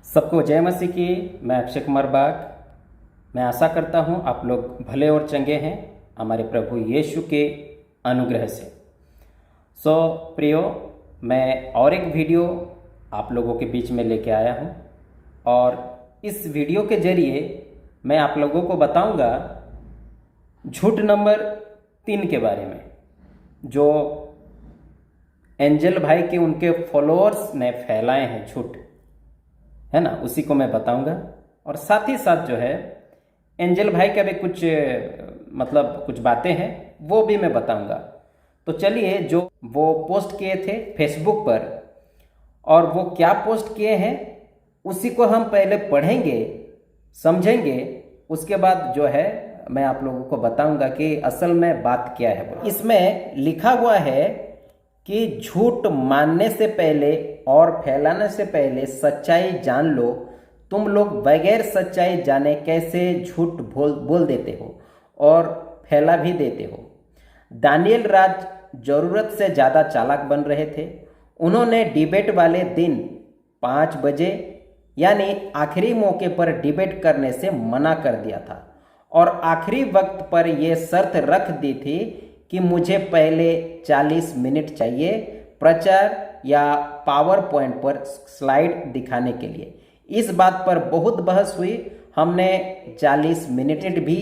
सबको जय मसीह की। मैं अक्षय कुमार बाग। मैं आशा करता हूँ आप लोग भले और चंगे हैं हमारे प्रभु यीशु के अनुग्रह से। प्रियो, मैं और एक वीडियो आप लोगों के बीच में लेके आया हूँ और इस वीडियो के जरिए मैं आप लोगों को बताऊंगा झूठ नंबर 3 के बारे में, जो एंजल भाई के उनके फॉलोअर्स ने फैलाए हैं झूठ, है ना, उसी को मैं बताऊंगा। और साथ ही साथ जो है एंजल भाई का भी कुछ बातें हैं वो भी मैं बताऊंगा। तो चलिए, जो वो पोस्ट किए थे फेसबुक पर और वो क्या पोस्ट किए हैं उसी को हम पहले पढ़ेंगे, समझेंगे, उसके बाद जो है मैं आप लोगों को बताऊंगा कि असल में बात क्या है। इसमें लिखा हुआ है कि झूठ मानने से पहले और फैलाने से पहले सच्चाई जान लो। तुम लोग बगैर सच्चाई जाने कैसे झूठ बोल देते हो और फैला भी देते हो। दानियल राज जरूरत से ज़्यादा चालाक बन रहे थे। उन्होंने डिबेट वाले दिन 5 बजे यानी आखिरी मौके पर डिबेट करने से मना कर दिया था और आखिरी वक्त पर यह शर्त रख दी थी कि मुझे पहले 40 मिनट चाहिए प्रचार या पावर पॉइंट पर स्लाइड दिखाने के लिए। इस बात पर बहुत बहस हुई। हमने 40 मिनट भी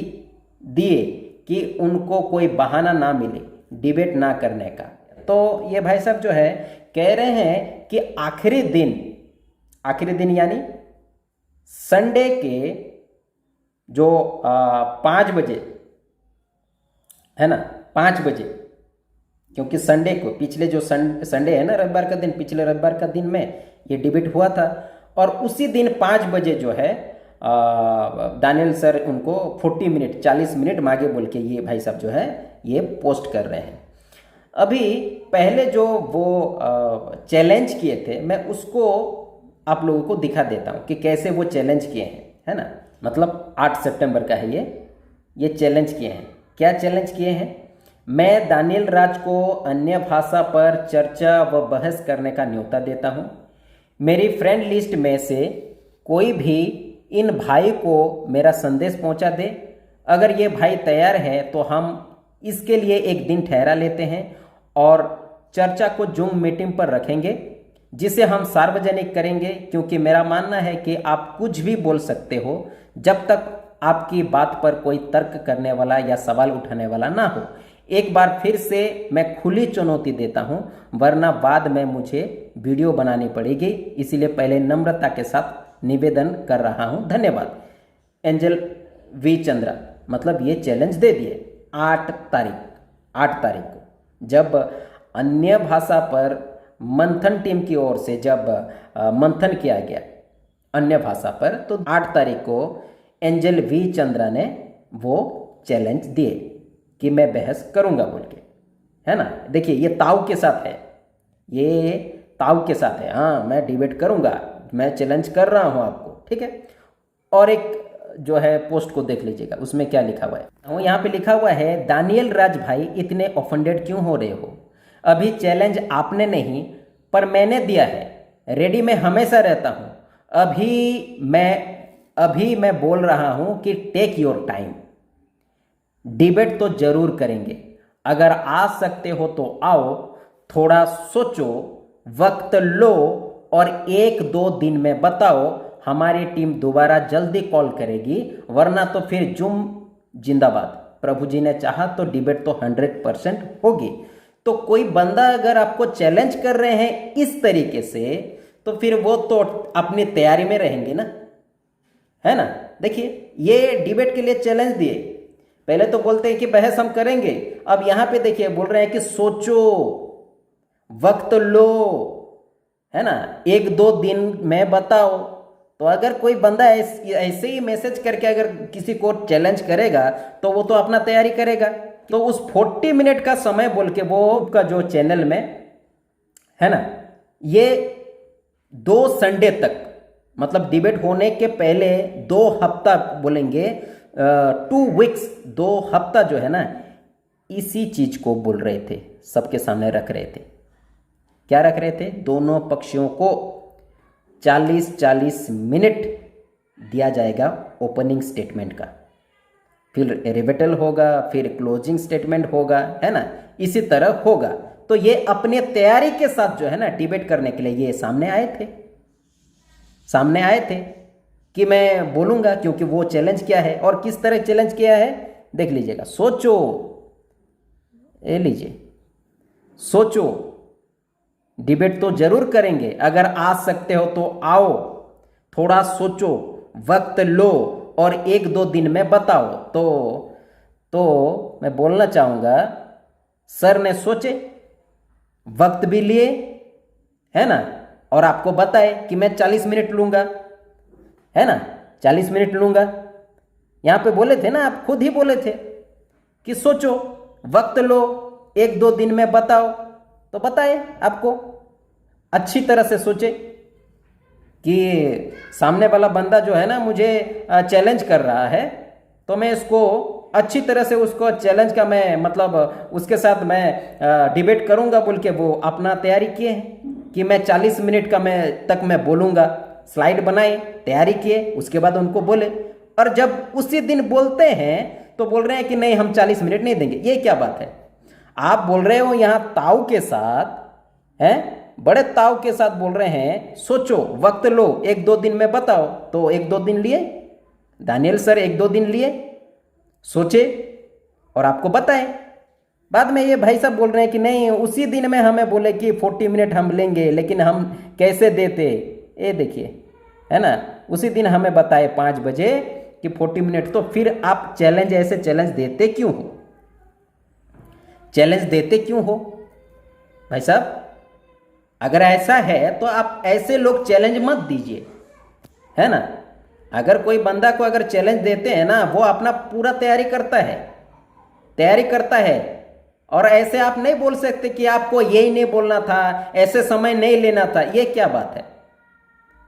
दिए कि उनको कोई बहाना ना मिले डिबेट ना करने का। तो ये भाई साहब जो है कह रहे हैं कि आखिरी दिन यानी संडे के जो 5 बजे है ना, 5 बजे, क्योंकि संडे को पिछले जो संडे है ना, रविवार का दिन, पिछले रविवार का दिन में ये डिबेट हुआ था और उसी दिन 5 बजे जो है दानियल सर उनको 40 मिनट मांगे बोल के ये भाई साहब जो है ये पोस्ट कर रहे हैं। अभी पहले जो वो चैलेंज किए थे मैं उसको आप लोगों को दिखा देता हूँ कि कैसे वो चैलेंज किए हैं, है ना। मतलब 8 सितंबर का है ये चैलेंज किए हैं। क्या चैलेंज किए हैं? मैं दानियल राज को अन्य भाषा पर चर्चा व बहस करने का न्योता देता हूँ। मेरी फ्रेंड लिस्ट में से कोई भी इन भाई को मेरा संदेश पहुँचा दे। अगर ये भाई तैयार है तो हम इसके लिए एक दिन ठहरा लेते हैं और चर्चा को जूम मीटिंग पर रखेंगे जिसे हम सार्वजनिक करेंगे, क्योंकि मेरा मानना है कि आप कुछ भी बोल सकते हो जब तक आपकी बात पर कोई तर्क करने वाला या सवाल उठाने वाला ना हो। एक बार फिर से मैं खुली चुनौती देता हूं, वरना बाद में मुझे वीडियो बनानी पड़ेगी। इसीलिए पहले नम्रता के साथ निवेदन कर रहा हूं। धन्यवाद। एंजल वी चंद्रा, मतलब ये चैलेंज दे दिए 8 तारीख को, जब अन्य भाषा पर मंथन टीम की ओर से जब मंथन किया गया अन्य भाषा पर, तो 8 तारीख को एंजल वी चंद्रा ने वो चैलेंज दिए कि मैं बहस करूंगा बोल के, है ना। देखिए ये ताऊ के साथ है, हाँ मैं डिबेट करूंगा, मैं चैलेंज कर रहा हूं आपको, ठीक है। और एक जो है पोस्ट को देख लीजिएगा, उसमें क्या लिखा हुआ है। यहाँ पे लिखा हुआ है, दानियल राज भाई इतने ऑफेंडेड क्यों हो रहे हो? अभी चैलेंज आपने नहीं पर मैंने दिया है। रेडी में हमेशा रहता हूं। अभी मैं बोल रहा हूं कि टेक योर टाइम। डिबेट तो जरूर करेंगे। अगर आ सकते हो तो आओ, थोड़ा सोचो, वक्त लो और 1-2 दिन में बताओ। हमारी टीम दोबारा जल्दी कॉल करेगी, वरना तो फिर जूम जिंदाबाद। प्रभु जी ने चाहा तो डिबेट तो 100% होगी। तो कोई बंदा अगर आपको चैलेंज कर रहे हैं इस तरीके से, तो फिर वो तो अपनी तैयारी में रहेंगे ना, है ना। देखिए ये डिबेट के लिए चैलेंज दिए, पहले तो बोलते हैं कि बहस हम करेंगे, अब यहां पे देखिए बोल रहे हैं कि सोचो, वक्त लो, है ना, 1-2 दिन में बताओ। तो अगर कोई बंदा ऐसे ही मैसेज करके अगर किसी को चैलेंज करेगा तो वो तो अपना तैयारी करेगा। तो उस 40 मिनट का समय बोल के वो का जो चैनल में है ना, ये 2 संडे तक, मतलब डिबेट होने के पहले 2 हफ्ता बोलेंगे, 2 वीक्स, 2 हफ्ता जो है ना, इसी चीज को बोल रहे थे, सबके सामने रख रहे थे। क्या रख रहे थे? दोनों पक्षों को 40-40 मिनट दिया जाएगा ओपनिंग स्टेटमेंट का, फिर रिबेटल होगा, फिर क्लोजिंग स्टेटमेंट होगा, है ना, इसी तरह होगा। तो ये अपने तैयारी के साथ जो है ना डिबेट करने के लिए ये सामने आए थे कि मैं बोलूँगा, क्योंकि वो चैलेंज किया है। और किस तरह चैलेंज किया है देख लीजिएगा। सोचो, ये लीजिए, सोचो, डिबेट तो जरूर करेंगे, अगर आ सकते हो तो आओ, थोड़ा सोचो, वक्त लो और 1-2 दिन में बताओ। तो मैं बोलना चाहूँगा, सर ने सोचे, वक्त भी लिए, है ना, और आपको बताए कि मैं 40 मिनट लूँगा, है ना, 40 मिनट लूँगा। यहाँ पे बोले थे ना, आप खुद ही बोले थे कि सोचो, वक्त लो, 1-2 दिन में बताओ। तो बताए आपको, अच्छी तरह से सोचे कि सामने वाला बंदा जो है ना मुझे चैलेंज कर रहा है, तो मैं इसको अच्छी तरह से उसको चैलेंज का मैं मतलब उसके साथ मैं डिबेट करूंगा बोल के वो अपना तैयारी किए हैं कि मैं 40 मिनट का तक मैं बोलूंगा। स्लाइड बनाए, तैयारी किए, उसके बाद उनको बोले, और जब उसी दिन बोलते हैं तो बोल रहे हैं कि नहीं हम 40 मिनट नहीं देंगे। ये क्या बात है? आप बोल रहे हो यहाँ ताव के साथ, हैं, बड़े ताव के साथ बोल रहे हैं, सोचो, वक्त लो, 1-2 दिन में बताओ। तो 1-2 दिन लिए दानियल सर, 1-2 दिन लिए, सोचे और आपको बताएं। बाद में ये भाई साहब बोल रहे हैं कि नहीं, उसी दिन में हमें बोले कि 40 मिनट हम लेंगे, लेकिन हम कैसे देते, ये देखिए, है ना, उसी दिन हमें बताए 5 बजे कि 40 मिनट। तो फिर आप चैलेंज, ऐसे चैलेंज देते क्यों हो? चैलेंज देते क्यों हो भाई साहब? अगर ऐसा है तो आप ऐसे लोग चैलेंज मत दीजिए, है ना। अगर कोई बंदा को अगर चैलेंज देते हैं ना, वो अपना पूरा तैयारी करता है, और ऐसे आप नहीं बोल सकते कि आपको यही नहीं बोलना था, ऐसे समय नहीं लेना था। ये क्या बात है?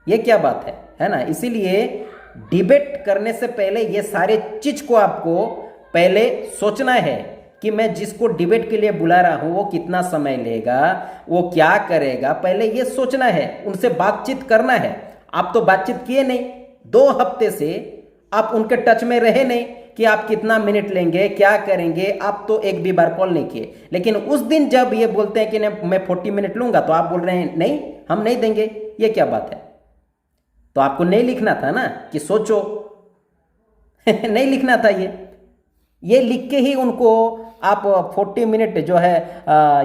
ये क्या बात है ना। इसीलिए डिबेट करने से पहले ये सारे चीज को आपको पहले सोचना है कि मैं जिसको डिबेट के लिए बुला रहा हूं वो कितना समय लेगा, वो क्या करेगा, पहले ये सोचना है, उनसे बातचीत करना है। आप तो बातचीत किए नहीं, 2 हफ्ते से आप उनके टच में रहे नहीं कि आप कितना मिनट लेंगे, क्या करेंगे, आप तो एक भी बार कॉल नहीं किए। लेकिन उस दिन जब ये बोलते हैं कि मैं 40 मिनट लूंगा, तो आप बोल रहे हैं नहीं हम नहीं देंगे। ये क्या बात है? तो आपको नहीं लिखना था ना कि सोचो नहीं लिखना था। ये लिख के ही उनको आप 40 मिनट जो है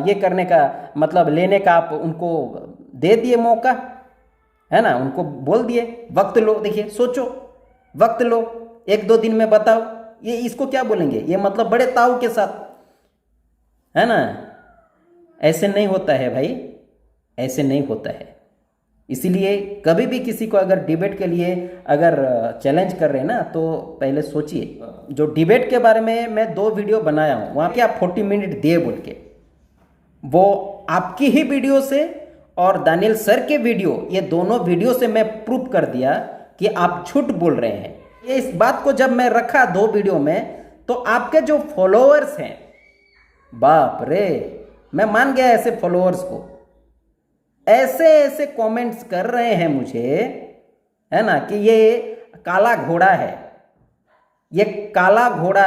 ये करने का मतलब लेने का आप उनको दे दिए मौका, है ना। उनको बोल दिए वक्त लो, देखिए सोचो, वक्त लो, 1-2 दिन में बताओ। ये इसको क्या बोलेंगे? ये मतलब बड़े ताव के साथ, है ना। ऐसे नहीं होता है भाई, ऐसे नहीं होता है। इसीलिए कभी भी किसी को अगर डिबेट के लिए अगर चैलेंज कर रहे हैं ना, तो पहले सोचिए। जो डिबेट के बारे में मैं 2 वीडियो बनाया हूँ, वहाँ पे आप 40 मिनट दिए बोल के, वो आपकी ही वीडियो से और दानियल सर के वीडियो, ये दोनों वीडियो से मैं प्रूफ कर दिया कि आप झूठ बोल रहे हैं। ये इस बात को जब मैं रखा 2 वीडियो में, तो आपके जो फॉलोअर्स हैं, बाप रे, मैं मान गया ऐसे फॉलोअर्स को, ऐसे ऐसे कमेंट्स कर रहे हैं मुझे, है ना, कि ये काला घोड़ा है, ये काला घोड़ा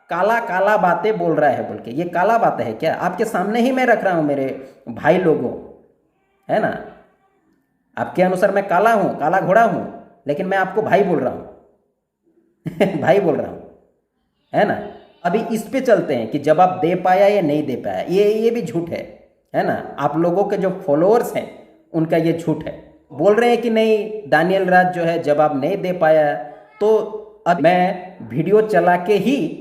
काला काला बातें बोल रहा है बोल के। ये काला बातें है क्या? आपके सामने ही मैं रख रहा हूं मेरे भाई लोगों, है ना। आपके अनुसार मैं काला हूं, काला घोड़ा हूं, लेकिन मैं आपको भाई बोल रहा हूं भाई बोल रहा हूं, है ना। अभी इस पे चलते हैं कि जवाब दे पाया या नहीं दे पाया। ये भी झूठ है ना। आप लोगों के जो फॉलोअर्स हैं उनका ये झूठ है। बोल रहे हैं कि नहीं दानियल राज जो है जवाब नहीं दे पाया। तो अब मैं वीडियो चला के ही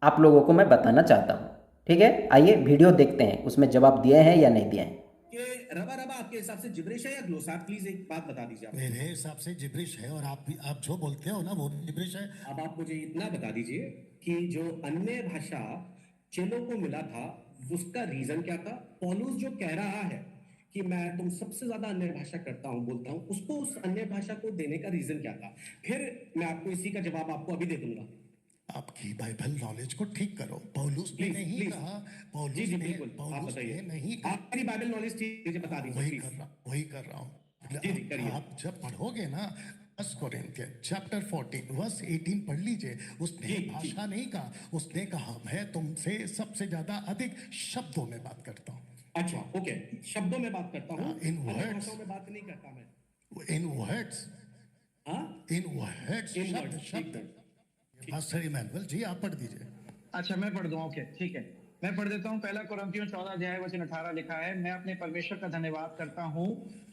आप लोगों को मैं बताना चाहता हूं, ठीक है। आइए वीडियो देखते हैं, उसमें जवाब दिए हैं या नहीं दिए हैं। ये रबा रबा आपके हिसाब से जिब्रिश है या ग्लोसार? प्लीज एक बात बता दीजिए आप। मेरे हिसाब से जिब्रिश है, और आप जो बोलते हो ना वो जिब्रिश है। अब आप मुझे इतना बता दीजिए कि जो अन्य भाषा चेलों को मिला था उसका रीजन क्या था? पौलुस जो कह रहा है कि मैं तुम सबसे ज्यादा अन्य भाषा करता हूं, बोलता हूं, उसको उस अन्य भाषा को देने का रीजन क्या था? फिर मैं आपको इसी का जवाब आपको अभी दे दूंगा। आपकी बाइबल नॉलेज को ठीक करो। पौलुस ने नहीं कहा, जी जी बिल्कुल, आप पौलुस ने बताइए। नहीं कहा। आप मेरी बाइबल नॉलेज ठीक मुझे बता दीजिए वही प्लीज। कर रहा हूँ। जी जी करिए। आप जब पढ़ोगे ना 1 कोरिन्थियन चैप्टर 14 वर्स 18 पढ़ लीजिए। उसने जी, जी। भाषा नहीं कहा, उसने कहा मैं तुमसे सबसे ज्यादा अधिक शब्दों में बात करता हूँ। अच्छा ओके, शब्दों में बात करता हूँ, in अन्य words। भाषाओं में बात नहीं करता मैं। इन वर्ड्स, हाँ इन वर्ड्स, इन शब्द वर्ड्स, शब्द। ठीक। पास्टर इमैनुअल जी आप पढ़ दीजिए। अच्छा मैं पढ़ दूं, ओके ठीक है, मैं पढ़ देता हूँ। पहला कुरिन्थियों 14 अध्याय वचन 18 लिखा है, मैं अपने परमेश्वर का धन्यवाद करता हूँ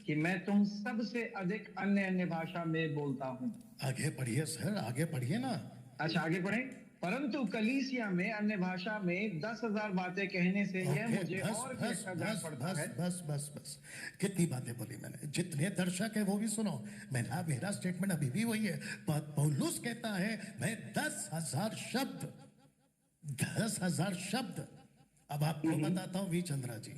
कि मैं तुम सबसे अधिक अन्य अन्य भाषा में बोलता हूँ। आगे पढ़िए सर, आगे पढ़िए ना। अच्छा आगे पढ़े। परंतु कलीसिया में अन्य भाषा में 10,000 बातें कहने से यह ओके, मुझे बस और भी बस अच्छा जान बस पड़ता बस है। बस बस बस कितनी बातें बोली मैंने। जितने दर्शक है वो भी सुनो। मेरा स्टेटमेंट अभी भी वही है। पौलुस कहता है मैं 10,000 शब्द, 10,000 शब्द। अब आपको बताता हूँ वी चंद्रा जी,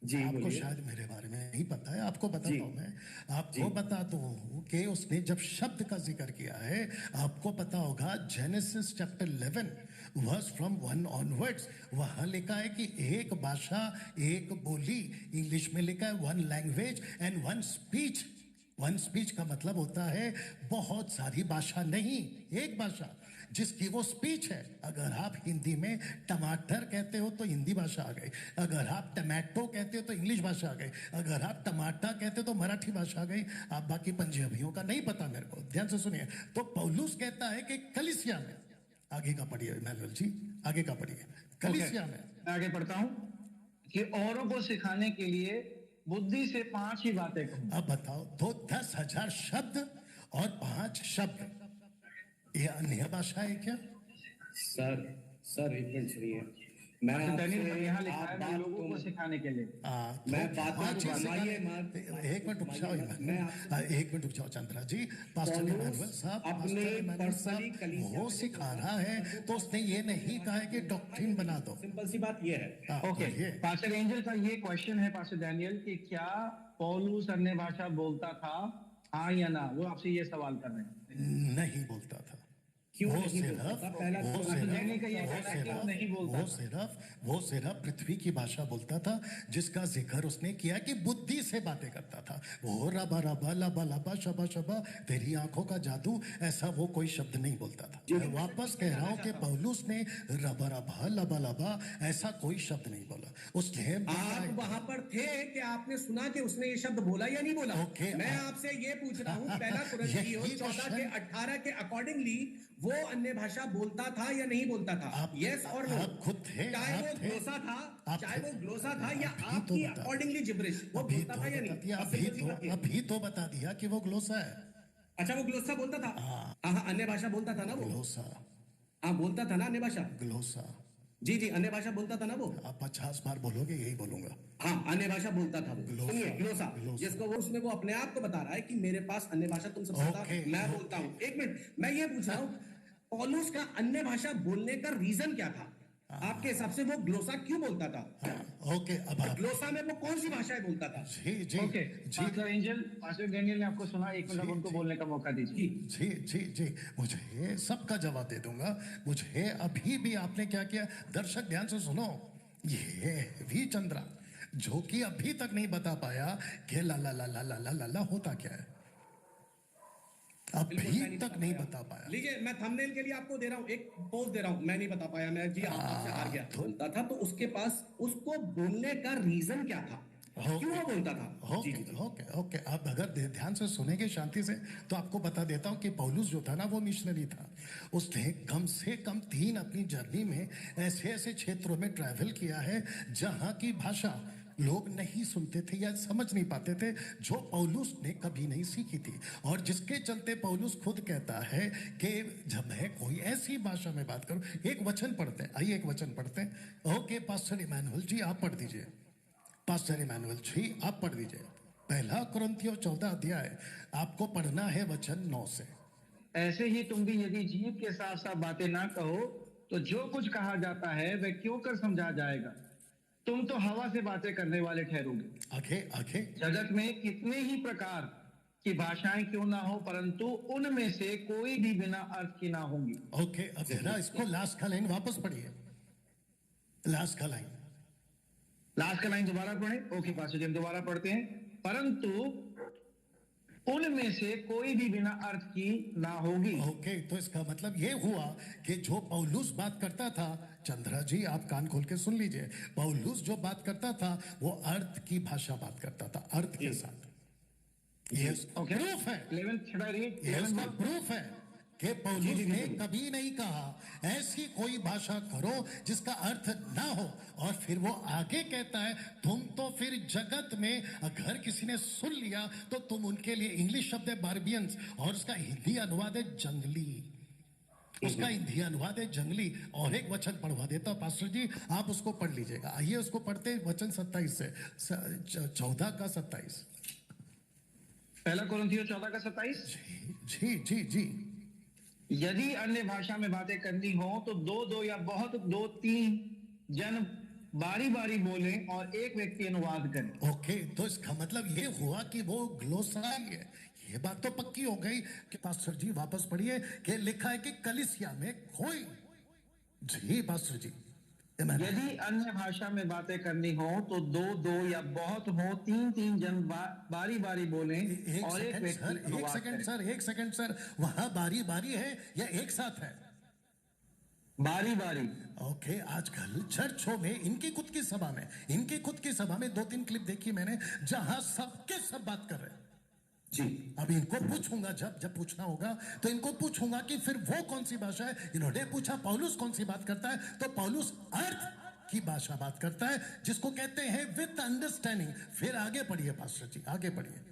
जी आपको बोलिए। शायद मेरे बारे में नहीं पता है, आपको जी। बताता हूं मैं। आपको जी। बताता हूं कि उसने जब शब्द का जिक्र किया है, आपको पता होगा Genesis chapter 11 verse from 1 onwards, वहां लिखा है कि एक भाषा एक बोली। इंग्लिश में लिखा है 1 लैंग्वेज एंड 1 स्पीच। 1 स्पीच का मतलब होता है बहुत सारी भाषा नहीं, एक भाषा जिसकी वो स्पीच है। अगर आप हिंदी में टमाटर कहते हो तो हिंदी भाषा आ गई, अगर आप टमाटो कहते हो तो इंग्लिश भाषा आ गई, अगर आप टमाटा कहते हो तो मराठी भाषा आ गई। आप बाकी पंजाबियों का नहीं पता मेरे को, ध्यान से सुनिए। तो पौलुस कहता है कि कलीसिया में, आगे का पढ़िए इमैनुअल जी, आगे का पढ़िए। कलीसिया में मैं आगे पढ़ता हूँ कि औरों को सिखाने के लिए बुद्धि से 5 ही बातें कहूँ। अब बताओ, तो 10,000 शब्द और 5 शब्द, ये अन्य भाषा है क्या? सर एक मिनट सुनिए, मैं डैनियल आपसे यहाँ लिखा है आप मैं बात लोगों को सिखाने के लिए। मैं बातों को हाँ, घुमाइए मत। एक मिनट रुक जाओ मैं आपसे एक मिनट रुक जाओ चंद्रा जी। पास्टर पौलुस इमैनुअल साहब, अपने पास्टर इमैनुअल पर्सनली साहब, कलीसिया वो में सिखा रहा है तो उसने ये नहीं कहा है कि डॉक्ट्रिन बना दो। सिंपल सी बात ये है। हाँ, ओके पढ़िए। पास्टर एंजल का ये क्वेश्चन है पास्टर डैनियल कि क्या पौलुस अन्य भाषा बोलता था, हाँ या ना? वो आपसे ये सवाल कर रहे हैं। नहीं बोलता था। क्यों वो नहीं बोलता था? सिर्फ पहला वो तो सिर्फ डैनियल का ये कहना है कि वो नहीं बोलता वो सिर्फ पृथ्वी की भाषा बोलता था, जिसका जिक्र उसने किया कि बुद्धि से बातें करता था। वो रबा रबा लबा लबा शबा शबा तेरी आंखों का जादू, ऐसा वो कोई शब्द नहीं बोलता था। मैं वापस कह रहा हूं कि पौलुस ने रबा रबा लबा लबा ऐसा कोई शब्द नहीं बोला। उसने आप वहां पर थे कि आपने सुना कि उसने ये शब्द बोला या नहीं बोला? ओके, मैं आपसे ये पूछ रहा हूँ, पहला कुरिन्थियों यही 14 के क्वेश्चन- 18 के अकॉर्डिंगली वो अन्य भाषा बोलता था या नहीं बोलता था? यस और नो? आप खुद थे, चाहे आप वो थे। ग्लोसा था, आप चाहे थे। वो ग्लोसा था या अभी तो आपकी बता- अकॉर्डिंगली जिब्रिश, वो अभी बोलता तो था या बता नहीं? दिया, बस सिंपल सी बात ये। अभी तो बता दिया कि वो ग्लोसा है। अच्छा वो ग्लोसा बोलता था? हाँ अन्य भाषा बोलता था ना वो? ग्लोसा, हाँ बोलता था ना अन्य भाषा? ग्लोसा। जी जी अन्य भाषा बोलता था ना वो? आप 50 बार बोलोगे यही बोलूंगा। हाँ अन्य भाषा बोलता था वो। ग्लोसा, सुनिए ग्लोसा, ग्लोसा। जिसको वो उसमें वो अपने आप को बता रहा है कि मेरे पास अन्य भाषा तुम सबसे ज्यादा ओके, मैं ओके। बोलता हूँ। एक मिनट मैं ये पूछ रहा हूँ, पौलुस का अन्य भाषा बोलने का रीजन क्या था? आपके हिसाब से वो ग्लोसा क्यों बोलता था? ओके, अब आप ग्लोसा में वो कौन सी भाषाएं बोलता था? जी जी ओके जी पास्टर एंजल, पास्टर डैनियल ने आपको सुना, एक मिनट जी, उनको जी। बोलने का मौका दीजिए। जी जी जी जी, मुझे सबका जवाब दे दूंगा। मुझे अभी भी आपने क्या किया, दर्शक ध्यान से सुनो। ये वी चंद्रा जो कि अभी तक नहीं बता पाया कि ला ला ला ला ला ला ला ला होता क्या है, बिल्कुल अभी मैं तक नहीं बता पाया। लीजिए मैं थंबनेल के लिए आपको दे रहा हूँ, एक पोज दे रहा हूँ, मैं नहीं बता पाया, मैं जी आपसे हार गया। बोलता था तो उसके पास उसको बोलने का रीजन क्या था? क्यों वो बोलता था? जी जी ओके जी। ओके ओके, आप अगर ध्यान से सुनेंगे शांति से तो आपको बता देता हूं कि पौलुस जो था ना वो मिशनरी था। उसने कम से कम 3 अपनी जर्नी में ऐसे ऐसे क्षेत्रों में ट्रैवल किया है जहां की भाषा लोग नहीं सुनते थे या समझ नहीं पाते थे, जो पौलुस ने कभी नहीं सीखी थी। और जिसके चलते पौलुस खुद कहता है कि जब मैं कोई ऐसी भाषा में बात करूं, एक वचन पढ़ते हैं, आइए एक वचन पढ़ते हैं। ओके पास्टर इमैनुअल जी आप पढ़ दीजिए। पास्टर इमैनुअल जी आप पढ़ दीजिए। पहला कुरिन्थियों 14 अध्याय आपको पढ़ना है वचन 9 से। ऐसे ही तुम भी यदि जीव के साथ साथ बातें ना कहो तो जो कुछ कहा जाता है वह क्यों कर समझा जाएगा? तुम तो हवा से बातें करने वाले ठहरोगे। आगे आगे। जगत में कितने ही प्रकार की भाषाएं क्यों ना हो, परंतु उनमें से कोई भी बिना अर्थ की ना होंगी। ओके, अब जरा इसको लास्ट का लाइन वापस पढ़िए, लास्ट का लाइन। लास्ट का लाइन दोबारा पढ़े। ओके पास्टर जी हम दोबारा पढ़ते हैं। परंतु उनमें से कोई भी बिना अर्थ की ना होगी। ओके, तो इसका मतलब ये हुआ कि जो पौलुस बात करता था, चंद्रा जी आप कान खोल के सुन लीजिए, पौलुस जो बात करता था वो अर्थ की भाषा बात करता था, अर्थ के साथ। ये ओके, प्रूफ है, 11th should I read? ये 11th उसका verse? प्रूफ है कि पौलुस ने कभी नहीं कहा ऐसी कोई भाषा करो जिसका अर्थ ना हो, और फिर वो आगे कहता है तुम तो फिर जगत में अगर किसी ने सुन लिया तो तुम उनके लिए, इंग्लिश शब्द है बार्बियंस और उसका हिंदी अनुवाद है जंगली, उसका हिंदी अनुवाद है जंगली। और एक वचन पढ़वा देता हूं पास्टर जी, आप उसको पढ़ लीजिएगा। आइए उसको पढ़ते हैं, वचन 27 से 14 का 27। पहला कोरिन्थियों 14 का 27। जी जी जी। यदि अन्य भाषा में बातें करनी हो तो दो दो या बहुत दो तीन जन बारी बारी बोले और एक व्यक्ति अनुवाद करे। ओके, तो इसका मतलब ये हुआ कि वो ग्लोसाई है। ये बात तो पक्की हो गई कि पास्टर जी वापस पढ़िए कि लिखा है कि कलीसिया में कोई, जी पास्टर जी, यदि अन्य भाषा में बातें करनी हो तो दो दो या बहुत हो तीन तीन जन बारी बारी बोले और एक व्यक्ति अनुवाद करे। एक सेकंड सर, वहां बारी बारी है या एक साथ है? बारी बारी। ओके, आजकल चर्चों में इनकी खुद की सभा में 2-3 क्लिप देखी मैंने जहां सबके सब बात कर रहे हैं। जी, अभी इनको पूछूंगा, जब पूछना होगा तो इनको पूछूंगा कि फिर वो कौन सी भाषा है। इन्होंने पूछा पौलुस कौन सी बात करता है, तो पौलुस अर्थ की भाषा बात करता है जिसको कहते हैं विद अंडरस्टैंडिंग। फिर आगे पढ़िए पास्टर जी, आगे पढ़िए।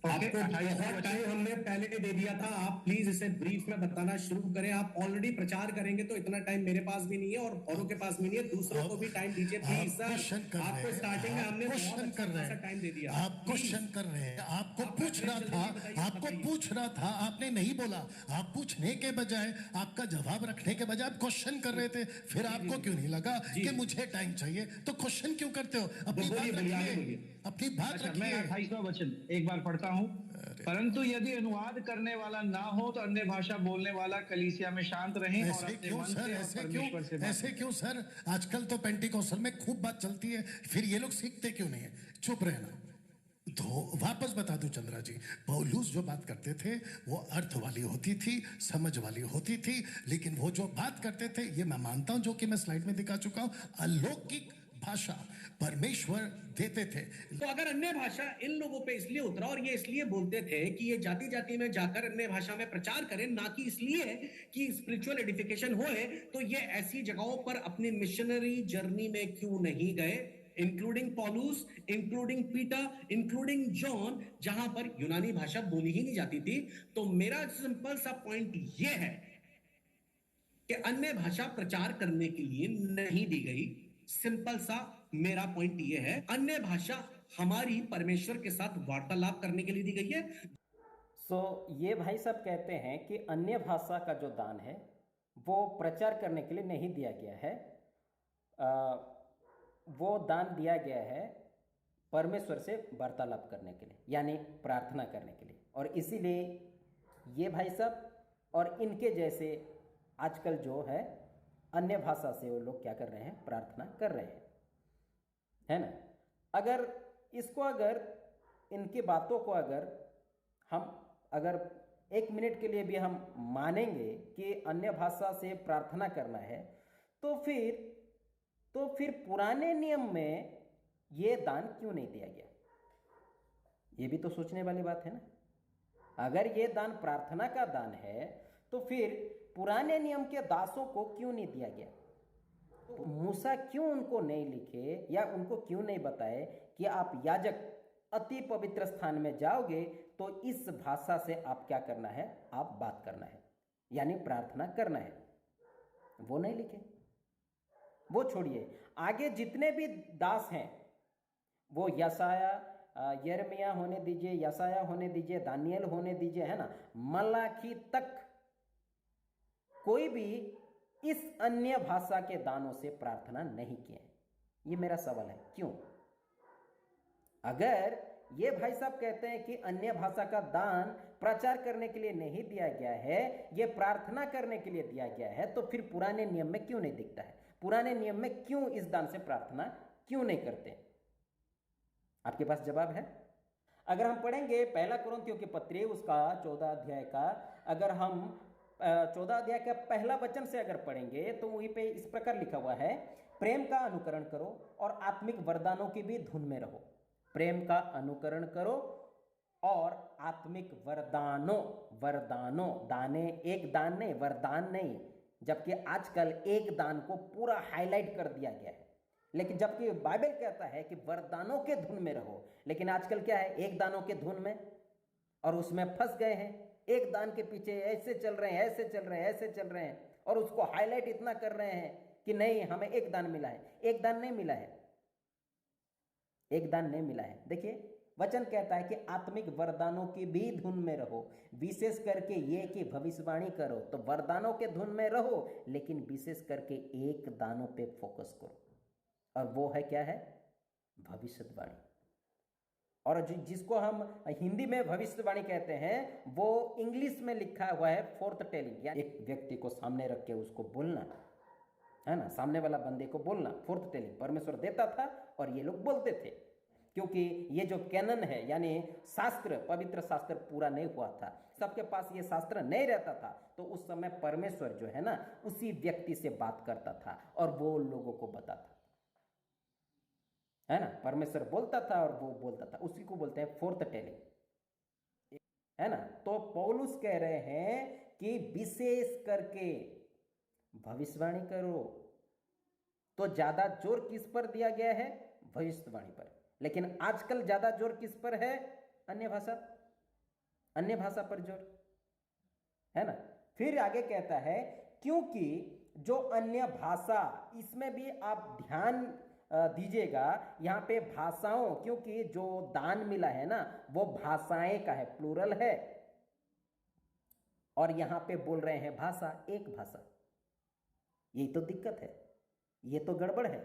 आपको बहुत टाइम हमने पहले दे दिया था, आप प्लीज इसे ब्रीफ में बताना शुरू करें। आप ऑलरेडी प्रचार करेंगे तो इतना टाइम मेरे पास भी नहीं है और औरों के पास भी नहीं है, दूसरों को भी टाइम दीजिए प्लीज सर। आपको स्टार्टिंग में हमने बहुत अच्छा टाइम दे दिया। आप क्वेश्चन कर रहे हैं, आपको पूछ रहा था, आपने नहीं बोला। आप पूछने के बजाय, आपका जवाब रखने के बजाय आप क्वेश्चन कर रहे थे। फिर आपको क्यों नहीं लगा कि मुझे टाइम चाहिए? तो क्वेश्चन क्यों करते हो? अपनी बात अच्छा, मैं रखिए। 28वां वचन एक बार पढ़ता हूं। परंतु यदि अनुवाद करने वाला ना हो तो अन्य भाषा बोलने वाला कलीसिया में शांत रहे और अपने मन से और परमेश्वर से बात ऐसे क्यों सर? आजकल तो पेंटिकोस्टल में खूब बात चलती है, फिर ये लोग सीखते क्यों नहीं है? चुप रहना। तो वापस बता दूं चंद्रा जी, पौलुस जो बात करते थे वो अर्थ वाली होती थी, समझ वाली होती थी, लेकिन वो जो बात करते थे, ये मैं मानता हूं, जो कि मैं स्लाइड में दिखा चुका हूं, अलौकिक भाषा परमेश्वर देते थे। तो अगर अन्य भाषा इन लोगों पे इसलिए उतरा और ये इसलिए बोलते थे कि ये जाति जाति में जाकर अन्य भाषा में प्रचार करें, ना कि इसलिए कि स्पिरिचुअल एडिफिकेशन होए, तो ये ऐसी जगहों पर अपनी मिशनरी जर्नी में क्यों नहीं गए, इंक्लूडिंग पॉलुस, इंक्लूडिंग पीटर, इंक्लूडिंग जॉन, जहां पर यूनानी भाषा बोली ही नहीं जाती थी। तो मेरा सिंपल सा पॉइंट यह है कि अन्य भाषा प्रचार करने के लिए नहीं दी गई। सिंपल सा मेरा पॉइंट यह है, अन्य भाषा हमारी परमेश्वर के साथ वार्तालाप करने के लिए दी गई है। ये भाई साहब कहते हैं कि अन्य भाषा का जो दान है वो प्रचार करने के लिए नहीं दिया गया है, वो दान दिया गया है परमेश्वर से वार्तालाप करने के लिए, यानी प्रार्थना करने के लिए। और इसीलिए ये भाई साहब और इनके जैसे आजकल जो है अन्य भाषा से वो लोग क्या कर रहे हैं, प्रार्थना कर रहे हैं, है ना। अगर इसको, अगर इनकी बातों को अगर 1 मिनट के लिए भी हम मानेंगे कि अन्य भाषा से प्रार्थना करना है, तो फिर पुराने नियम में ये दान क्यों नहीं दिया गया? ये भी तो सोचने वाली बात है ना। अगर ये दान प्रार्थना का दान है तो फिर पुराने नियम के दासों को क्यों नहीं दिया गया? तो मूसा क्यों उनको नहीं लिखे या उनको क्यों नहीं बताए कि आप याजक अति पवित्र स्थान में जाओगे तो इस भाषा से आप क्या करना है, आप बात करना है, यानी प्रार्थना करना है? वो नहीं लिखे। वो छोड़िए, आगे जितने भी दास हैं, वो यशाया, यिर्मयाह होने दीजिए, यशाया होने दीजिए, दानियल होने दीजिए, है ना, मलाकी तक कोई भी इस अन्य भाषा के दानों से प्रार्थना नहीं किए। ये मेरा सवाल है, क्यों? अगर ये भाई साहब कहते हैं कि अन्य भाषा का दान प्रचार करने के लिए नहीं दिया गया है, ये प्रार्थना करने के लिए दिया गया है, तो फिर पुराने नियम में क्यों नहीं दिखता है? पुराने नियम में क्यों इस दान से प्रार्थना क्यों नहीं करते? आपके पास जवाब है? अगर हम पढ़ेंगे पहला कुरिन्थियों के पत्री उसका 14 अध्याय का, अगर हम 14 अध्याय का पहला वचन से अगर पढ़ेंगे तो वहीं पे इस प्रकार लिखा हुआ है, प्रेम का अनुकरण करो और आत्मिक वरदानों की भी धुन में रहो। प्रेम का अनुकरण करो और आत्मिक वरदानों, दाने, एक दान नहीं, वरदान नहीं, जबकि आजकल एक दान को पूरा हाईलाइट कर दिया गया है, लेकिन जबकि बाइबल कहता है कि वरदानों के धुन में रहो, लेकिन आजकल क्या है, एक दानों के धुन में, और उसमें फंस गए हैं। एक दान के पीछे ऐसे चल रहे हैं, ऐसे चल रहे हैं, ऐसे चल रहे हैं, और उसको हाईलाइट इतना कर रहे हैं कि नहीं हमें एक दान मिला है। एक दान नहीं मिला है, एक दान नहीं मिला है। देखिए वचन कहता है कि आत्मिक वरदानों की भी धुन में रहो, विशेष करके ये कि भविष्यवाणी करो। तो वरदानों के धुन में रहो, लेकिन विशेष करके एक दानों पे फोकस करो, और वो है क्या है, भविष्यवाणी। और जिसको हम हिंदी में भविष्यवाणी कहते हैं, वो इंग्लिश में लिखा हुआ है फोर्थ टेलिंग, या एक व्यक्ति को सामने रख के उसको बोलना, है ना, सामने वाला बंदे को बोलना। फोर्थ टेलिंग परमेश्वर देता था और ये लोग बोलते थे, क्योंकि ये जो कैनन है यानी शास्त्र, पवित्र शास्त्र पूरा नहीं हुआ था, सबके पास ये शास्त्र नहीं रहता था, तो उस समय परमेश्वर जो है ना उसी व्यक्ति से बात करता था और वो लोगों को बताता, है ना। परमेश्वर बोलता था और वो बोलता था, उसी को बोलते हैं फोर्थ टेलिंग, है ना। तो पौलुस कह रहे हैं कि विशेष करके भविष्यवाणी करो। तो ज्यादा जोर किस पर दिया गया है, भविष्यवाणी पर, लेकिन आजकल ज्यादा जोर किस पर है, अन्य भाषा पर जोर, है ना। फिर आगे कहता है क्योंकि जो अन्य भाषा, इसमें भी आप ध्यान दीजिएगा, यहां पे भाषाओं, क्योंकि जो दान मिला है ना वो भाषाएं का है, प्लूरल है, और यहां पे बोल रहे हैं भाषा, एक भाषा। यही तो दिक्कत है, ये तो गड़बड़ है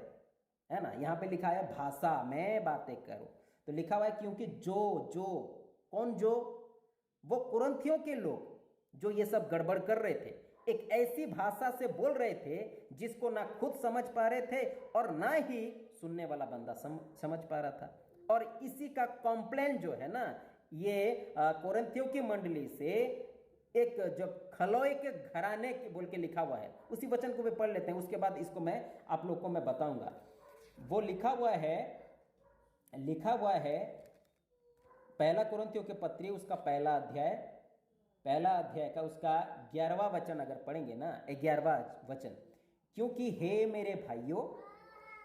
ना। यहां पे लिखा है भाषा में बातें करो, तो लिखा हुआ है क्योंकि कौन वो कुरिन्थियों के लोग जो ये सब गड़बड़ कर रहे थे, एक ऐसी भाषा से बोल रहे थे जिसको ना खुद समझ पा रहे थे और ना ही सुनने वाला बंदा समझ पा रहा था। और इसी का कॉम्प्लेन जो है ना, ये कुरिन्थियों की मंडली से एक जो खलोए के घराने के बोल के लिखा हुआ है, उसी वचन को भी पढ़ लेते हैं, उसके बाद इसको मैं आप लोग को मैं बताऊंगा। वो लिखा हुआ है पहला कुरिन्थियों के पत्री उसका पहला अध्याय का उसका 11वां वचन अगर पढ़ेंगे ना, 11वां वचन, क्योंकि हे मेरे भाइयों,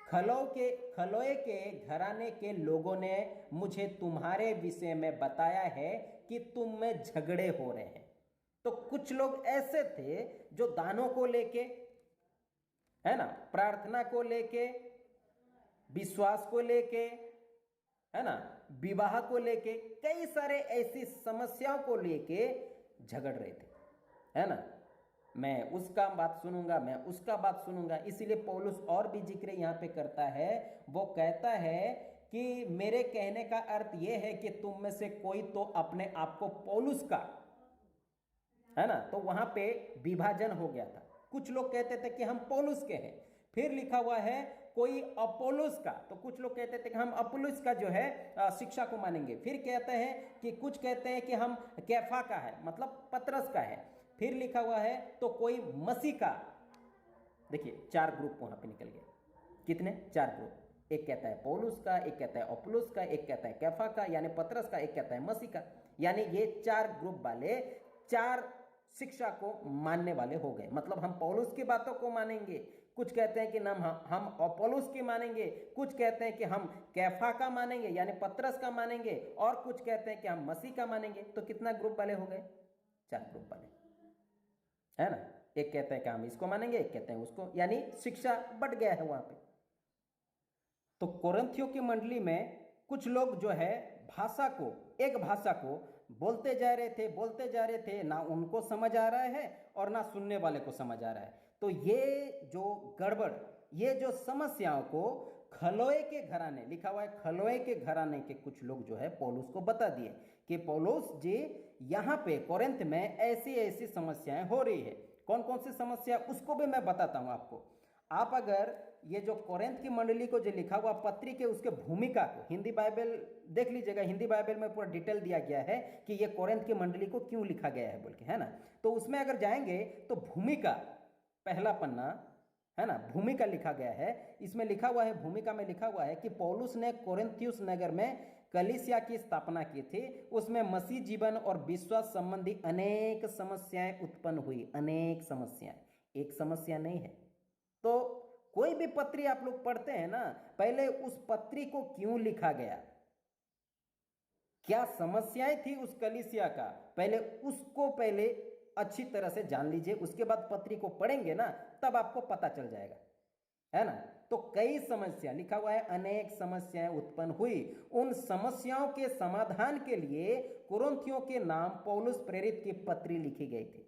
खलोए के घराने के लोगों ने मुझे तुम्हारे विषय में बताया है कि तुम में झगड़े हो रहे हैं। तो कुछ लोग ऐसे थे जो दानों को लेके, है ना, प्रार्थना को लेके, विश्वास को लेके, है ना, विवाह को लेके, कई सारे ऐसी समस्याओं को लेके झगड़ रहे थे, है ना। मैं उसका बात सुनूंगा, मैं उसका बात सुनूंगा। इसीलिए पौलुस और भी जिक्र यहां पे करता है, वो कहता है कि मेरे कहने का अर्थ यह है कि तुम में से कोई तो अपने आप को पौलुस का, है ना, तो वहां पे विभाजन हो गया था। कुछ लोग कहते थे कि हम पौलुस के हैं, फिर लिखा हुआ है कोई अपोलोस का, तो कुछ लोग कहते थे कि हम अपोलोस का जो है शिक्षा को मानेंगे। फिर कहते हैं कि कुछ कहते हैं कि हम कैफा का है, मतलब पतरस का है। फिर लिखा हुआ है तो कोई मसीह का। देखिए 4 ग्रुप वहां पे निकल गए, कितने, 4 ग्रुप। एक कहता है पौलुस का, एक कहता है अपोलोस का, एक कहता है कैफा का यानी पतरस का, एक कहता है मसीह का। यानी ये 4 ग्रुप वाले 4 शिक्षा को मानने वाले हो गए। मतलब हम पौलुस की बातों को मानेंगे, कुछ कहते हैं कि हम अपोलोस की मानेंगे, कुछ कहते हैं कि हम कैफा का मानेंगे यानी पतरस का मानेंगे, और कुछ कहते हैं कि हम मसीह का मानेंगे। तो कितना ग्रुप वाले हो गए, 4 ग्रुप वाले, है ना। एक कहते हैं कि हम इसको मानेंगे, एक कहते हैं उसको, यानी शिक्षा बढ़ गया है वहां पे। तो कुरिन्थियों की मंडली में कुछ लोग जो है एक भाषा को बोलते जा रहे थे, ना उनको समझ आ रहा है और ना सुनने वाले को समझ आ रहा है। तो ये जो गड़बड़, ये जो समस्याओं को खलोए के घराने, लिखा हुआ है खलोए के घराने के कुछ लोग जो है पौलुस को बता दिए कि पौलुस जी यहाँ पे कोरिन्थ में ऐसी समस्याएं हो रही है। कौन कौन सी समस्या, उसको भी मैं बताता हूं आपको। आप अगर ये जो कोरिन्थ की मंडली को जो लिखा हुआ पत्री के उसके भूमिका को, हिंदी बाइबल देख लीजिएगा, हिंदी बाइबल में पूरा डिटेल दिया गया है कि ये कोरिन्थ की मंडली को क्यों लिखा गया है बोल के, है ना। तो उसमें अगर जाएंगे तो भूमिका, पहला पन्ना है ना, भूमिका लिखा गया है। इसमें लिखा हुआ है, भूमिका में लिखा हुआ है कि पौलुस ने कोरिन्थियुस नगर में कलीसिया की स्थापना की थी। उसमें मसीह जीवन और विश्वास संबंधी अनेक समस्याएं उत्पन्न हुई, अनेक समस्याएं, एक समस्या नहीं है। तो कोई भी पत्री आप लोग पढ़ते हैं ना, पहले उस पत्री को क्यों लिखा गया, क्या समस्याएं थी उस कलीसिया का, पहले उसको पहले अच्छी तरह से जान लीजिए, उसके बाद पत्री को पढ़ेंगे ना तब आपको पता चल जाएगा, है ना। तो कई समस्या लिखा हुआ है, अनेक समस्याएं उत्पन्न हुई। उन समस्याओं के समाधान के लिए कुरिन्थियों के नाम पौलुस प्रेरित की पत्री लिखी गई थी।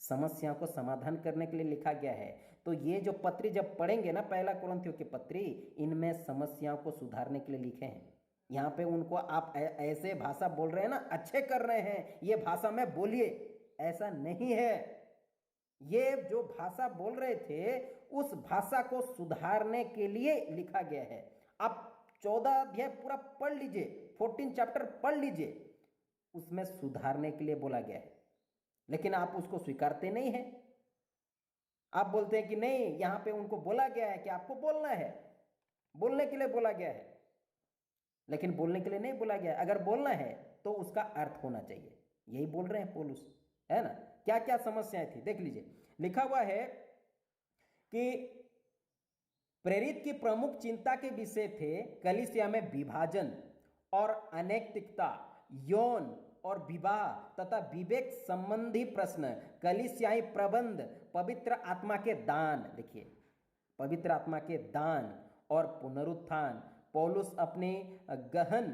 समस्याओं को समाधान करने के लिए लिखा गया है। तो ये जो पत्री जब पढ़ेंगे ना, पहला कुरिन्थियों की पत्री, इनमें समस्याओं को सुधारने के लिए लिखे हैं। यहाँ पे उनको आप ऐसे भाषा बोल रहे हैं ना, अच्छे कर रहे हैं, ये भाषा में बोलिए, ऐसा नहीं है। ये जो भाषा बोल रहे थे उस भाषा को सुधारने के लिए लिखा गया है। आप 14 अध्याय पूरा पढ़ लीजिए, 14 चैप्टर पढ़ लीजिए, उसमें सुधारने के लिए बोला गया है। लेकिन आप उसको स्वीकारते नहीं हैं। आप बोलते हैं कि नहीं, यहां पे उनको बोला गया है कि आपको बोलना है, बोलने के लिए बोला गया है, लेकिन बोलने के लिए नहीं बोला गया है। अगर बोलना है तो उसका अर्थ होना चाहिए, यही बोल रहे हैं पौलुस, है ना। क्या क्या समस्याएं थी देख लीजिए, लिखा हुआ है कि प्रेरित की प्रमुख चिंता के विषय थे कलीसिया में विभाजन और अनैतिकता, यौन और विवाह तथा विवेक संबंधी प्रश्न, कलीसियाई प्रबंध, पवित्र आत्मा के दान, देखिए पवित्र आत्मा के दान और पुनरुत्थान। पौलुस अपनी गहन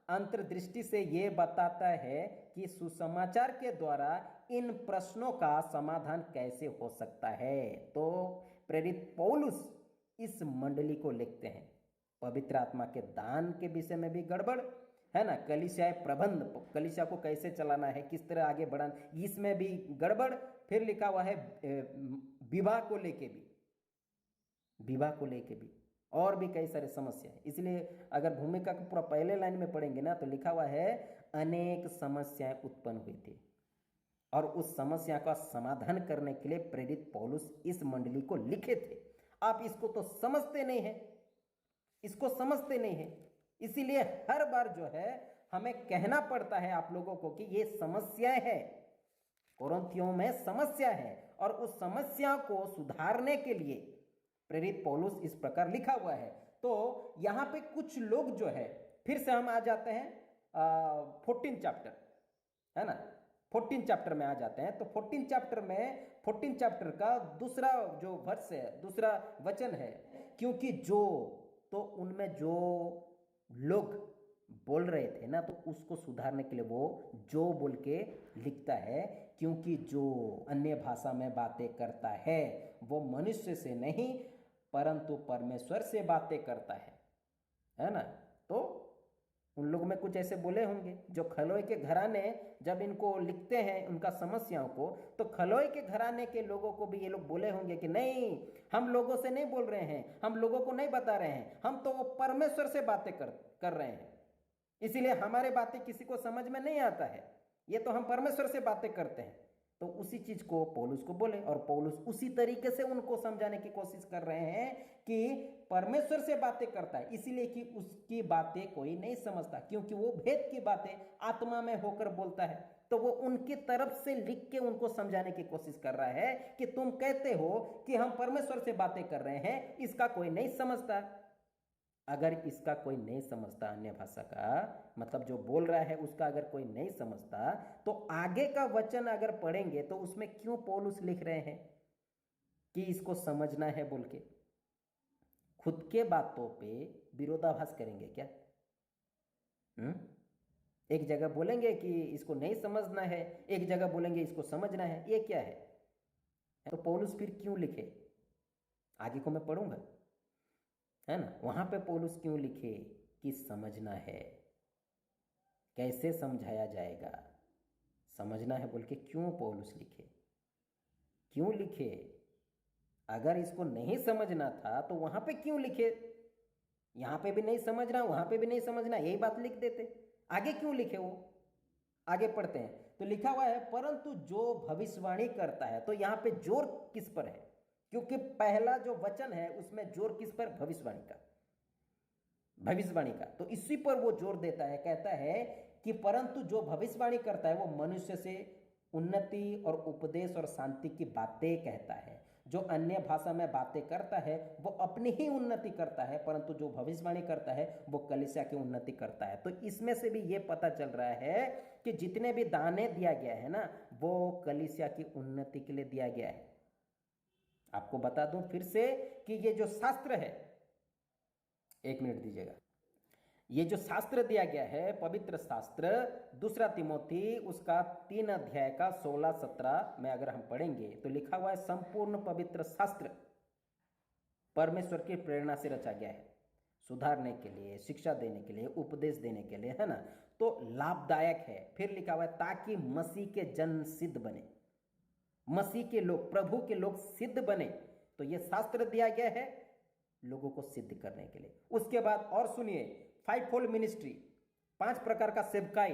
अंतर्दृष्टि से यह बताता है कि सुसमाचार के द्वारा इन प्रश्नों का समाधान कैसे हो सकता है। तो प्रेरित पौलुस इस मंडली को लिखते हैं, पवित्र आत्मा के दान के विषय में भी गड़बड़ है ना, कलीसिया प्रबंध, कलीसिया को कैसे चलाना है, किस तरह आगे बढ़ाना, इसमें भी गड़बड़। फिर लिखा हुआ है विवाह को लेके भी, विवाह को लेके भी और भी कई सारे समस्या है। इसलिए अगर भूमिका को पूरा पहले लाइन में पढ़ेंगे ना तो लिखा हुआ है अनेक समस्याएं उत्पन्न हुई थी और उस समस्या का समाधान करने के लिए प्रेरित पौलुस इस मंडली को लिखे थे। आप इसको तो समझते नहीं है, इसको समझते नहीं है। इसीलिए हर बार जो है हमें कहना पड़ता है आप लोगों को कि ये समस्याएं है, कोरिन्थियों में समस्या है और उस समस्या को सुधारने के लिए प्रेरित पौलुस इस प्रकार लिखा हुआ है। तो यहां पे कुछ लोग जो है, फिर से हम आ जाते हैं 14 चैप्टर, है ना, 14 चैप्टर में आ जाते हैं। तो 14 चैप्टर में 14 चैप्टर का दूसरा जो वर्ष है, दूसरा वचन है, क्योंकि जो, तो उनमें जो लोग बोल रहे थे ना, तो उसको सुधारने के लिए वो जो बोल के लिखता है, क्योंकि जो अन्य भाषा में बातें करता है वो मनुष्य से नहीं परंतु परमेश्वर से बातें करता है ना। तो उन लोगों में कुछ ऐसे बोले होंगे जो खलोए के घराने जब इनको लिखते हैं उनका समस्याओं को, तो खलोए के घराने के लोगों को भी ये लोग बोले होंगे कि नहीं, हम लोगों से नहीं बोल रहे हैं, हम लोगों को नहीं बता रहे हैं, हम तो वो परमेश्वर से बातें कर रहे हैं, इसीलिए हमारे बातें किसी को समझ में नहीं आता है, ये तो हम परमेश्वर से बातें करते हैं। तो उसी चीज को पौलुस को बोले और पौलुस उसी तरीके से उनको समझाने की कोशिश कर रहे हैं कि परमेश्वर से बातें करता है, इसीलिए कि उसकी बातें कोई नहीं समझता, क्योंकि वो भेद की बातें आत्मा में होकर बोलता है। तो वो उनकी तरफ से लिख के उनको समझाने की कोशिश कर रहा है कि तुम कहते हो कि हम परमेश्वर से बातें कर रहे हैं, इसका कोई नहीं समझता। अगर इसका कोई नहीं समझता, अन्य भाषा का मतलब जो बोल रहा है उसका अगर कोई नहीं समझता, तो आगे का वचन अगर पढ़ेंगे तो उसमें क्यों पौलुस लिख रहे हैं कि इसको समझना है बोल के? खुद के बातों पे विरोधाभास करेंगे क्या? एक जगह बोलेंगे कि इसको नहीं समझना है, एक जगह बोलेंगे इसको समझना है, ये क्या है? तो पौलुस फिर क्यों लिखे? आगे को मैं पढ़ूंगा, है ना। वहां पे पौलुस क्यों लिखे कि समझना है, कैसे समझाया जाएगा, समझना है बोल के क्यों पौलुस लिखे, क्यों लिखे? अगर इसको नहीं समझना था तो वहां पे क्यों लिखे? यहां पे भी नहीं समझना, वहां पे भी नहीं समझना, यही बात लिख देते। आगे क्यों लिखे वो? आगे पढ़ते हैं तो लिखा हुआ है परंतु जो भविष्यवाणी करता है। तो यहां पे जोर किस पर है? क्योंकि पहला जो वचन है उसमें जोर किस पर? भविष्यवाणी का, भविष्यवाणी का। तो इसी पर वो जोर देता है, कहता है कि परंतु जो भविष्यवाणी करता है वो मनुष्य से उन्नति और उपदेश और शांति की बातें कहता है। जो अन्य भाषा में बातें करता है वो अपनी ही उन्नति करता है, परंतु जो भविष्यवाणी करता है वो कलीसिया की उन्नति करता है। तो इसमें से भी ये पता चल रहा है कि जितने भी दाने दिया गया है ना, वो कलीसिया की उन्नति के लिए दिया गया है। आपको बता दूं फिर से कि ये जो शास्त्र है, एक मिनट दीजिएगा, ये जो शास्त्र दिया गया है, पवित्र शास्त्र, दूसरा तिमोथी उसका 3 अध्याय का 16-17 में अगर हम पढ़ेंगे तो लिखा हुआ है संपूर्ण पवित्र शास्त्र परमेश्वर की प्रेरणा से रचा गया है, सुधारने के लिए, शिक्षा देने के लिए, उपदेश देने के लिए, है ना। तो लाभदायक है। फिर लिखा हुआ है ताकि मसीह के जन सिद्ध बने, मसीह के लोग, प्रभु के लोग सिद्ध बने। तो ये शास्त्र दिया गया है लोगों को सिद्ध करने के लिए। उसके बाद और सुनिए, 5-fold मिनिस्ट्री, 5 प्रकार का सेवकाई,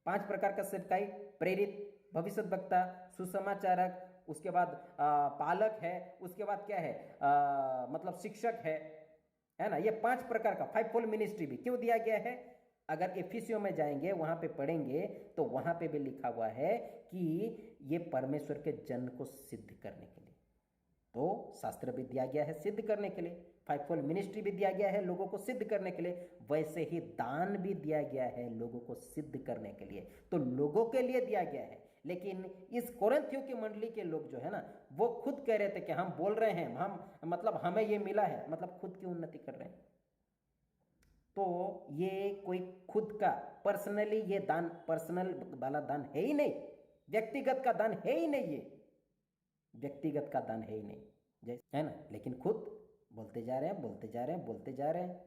5 प्रकार का सेवकाई, प्रेरित, भविष्यद्वक्ता, सुसमाचारक, उसके बाद पालक है, उसके बाद क्या है, मतलब शिक्षक है ना। ये 5 प्रकार का 5-fold मिनिस्ट्री भी क्यों दिया गया है? अगर एफिसियों में जाएंगे वहां पे पढ़ेंगे तो वहां पे भी लिखा हुआ है कि ये परमेश्वर के जन को सिद्ध करने के लिए। तो शास्त्र भी दिया गया है सिद्ध करने के लिए, 5-fold मिनिस्ट्री भी दिया गया है लोगों को सिद्ध करने के लिए, वैसे ही दान भी दिया गया है लोगों को सिद्ध करने के लिए। तो लोगों के लिए दिया गया है। लेकिन इस कोरिन्थियों की मंडली के लोग जो है ना, वो खुद कह रहे थे कि हम बोल रहे हैं, हम मतलब हमें ये मिला है, मतलब खुद की उन्नति कर रहे हैं। तो ये कोई खुद का पर्सनली ये दान, पर्सनल वाला दान है ही नहीं, व्यक्तिगत का दान है ही नहीं, ये व्यक्तिगत का दान है ही नहीं, जैसे है ना। लेकिन खुद बोलते जा रहे हैं, बोलते जा रहे हैं, बोलते जा रहे हैं,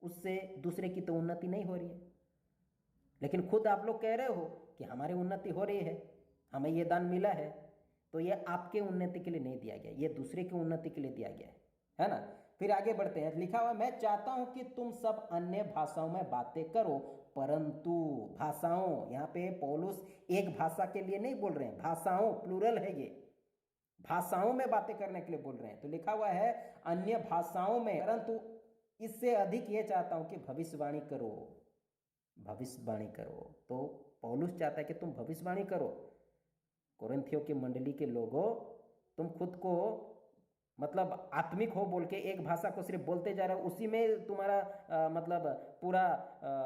उससे दूसरे की तो उन्नति नहीं हो रही है। लेकिन खुद आप लोग कह रहे हो कि हमारी उन्नति हो रही है, हमें ये दान मिला है। तो ये आपके उन्नति के लिए नहीं दिया गया, ये दूसरे की उन्नति के लिए दिया गया है ना। फिर आगे बढ़ते हैं, लिखा हुआ मैं चाहता हूं कि तुम सब अन्य भाषाओं में बातें करो, परंतु भाषाओं, यहाँ पे पौलुस एक भाषा के लिए नहीं बोल रहे हैं, भाषाओं प्लूरल है, ये भाषाओं में बातें करने के लिए बोल रहे हैं। तो लिखा हुआ है अन्य भाषाओं में, परंतु इससे अधिक ये चाहता हूं कि भविष्यवाणी करो, भविष्यवाणी करो। तो पौलुस चाहता है कि तुम भविष्यवाणी करो। कोरिन्थियों की मंडली के लोगों, तुम खुद को मतलब आत्मिक हो बोल के एक भाषा को सिर्फ बोलते जा रहे हो, उसी में तुम्हारा मतलब पूरा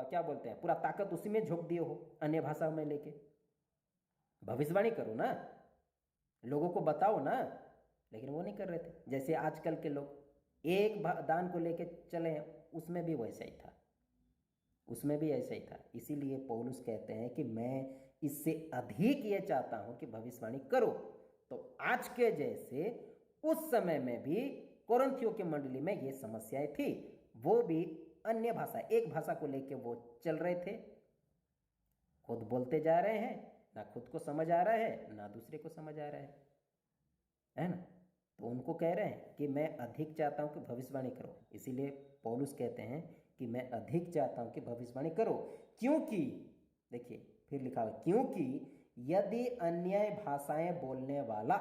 क्या बोलते हैं, पूरा ताकत उसी में झोंक दिए हो, अन्य भाषा में लेके। भविष्यवाणी करो ना, लोगों को बताओ ना। लेकिन वो नहीं कर रहे थे। जैसे आजकल के लोग एक दान को लेके चले हैं, उसमें भी वैसा ही था, उसमें भी ऐसा ही था। इसीलिए पौलुस कहते हैं कि मैं इससे अधिक ये चाहता हूं कि भविष्यवाणी करो। तो आज के जैसे उस समय में भी कोरिन्थियों की मंडली में ये समस्याएं थी, वो भी अन्य भाषा, एक भाषा को लेके वो चल रहे थे, खुद बोलते जा रहे हैं, ना खुद को समझ आ रहा है ना दूसरे को समझ आ रहा है ना। तो उनको कह रहे हैं कि मैं अधिक चाहता हूं कि भविष्यवाणी करो। इसीलिए पौलुस कहते हैं कि मैं अधिक चाहता हूं कि भविष्यवाणी करो, क्योंकि देखिए फिर लिखा है, क्योंकि यदि अन्य भाषाएं बोलने वाला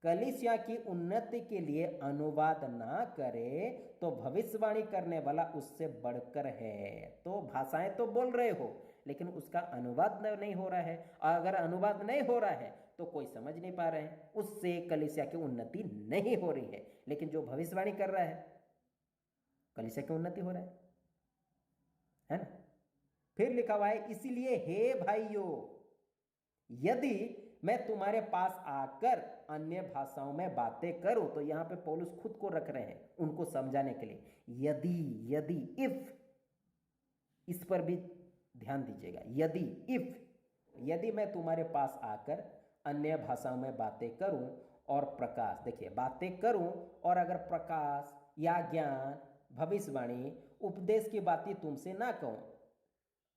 कलीसिया की उन्नति के लिए अनुवाद ना करे तो भविष्यवाणी करने वाला उससे बढ़कर है। तो भाषाएं तो बोल रहे हो लेकिन उसका अनुवाद नहीं हो रहा है, और अगर अनुवाद नहीं हो रहा है तो कोई समझ नहीं पा रहे हैं, उससे कलीसिया की उन्नति नहीं हो रही है। लेकिन जो भविष्यवाणी कर रहा है, कलीसिया की उन्नति हो रहा है ना। फिर लिखा हुआ है इसीलिए हे भाइयों, यदि मैं तुम्हारे पास आकर अन्य भाषाओं में बातें करूं, तो यहां पे पौलुस खुद को रख रहे हैं उनको समझाने के लिए। यदि इफ, इस पर भी ध्यान दीजिएगा, यदि मैं तुम्हारे पास आकर अन्य भाषाओं में बातें करूं और प्रकाश, देखिए बातें करूं और अगर प्रकाश या ज्ञान, भविष्यवाणी, उपदेश की बातें तुमसे ना कहूं,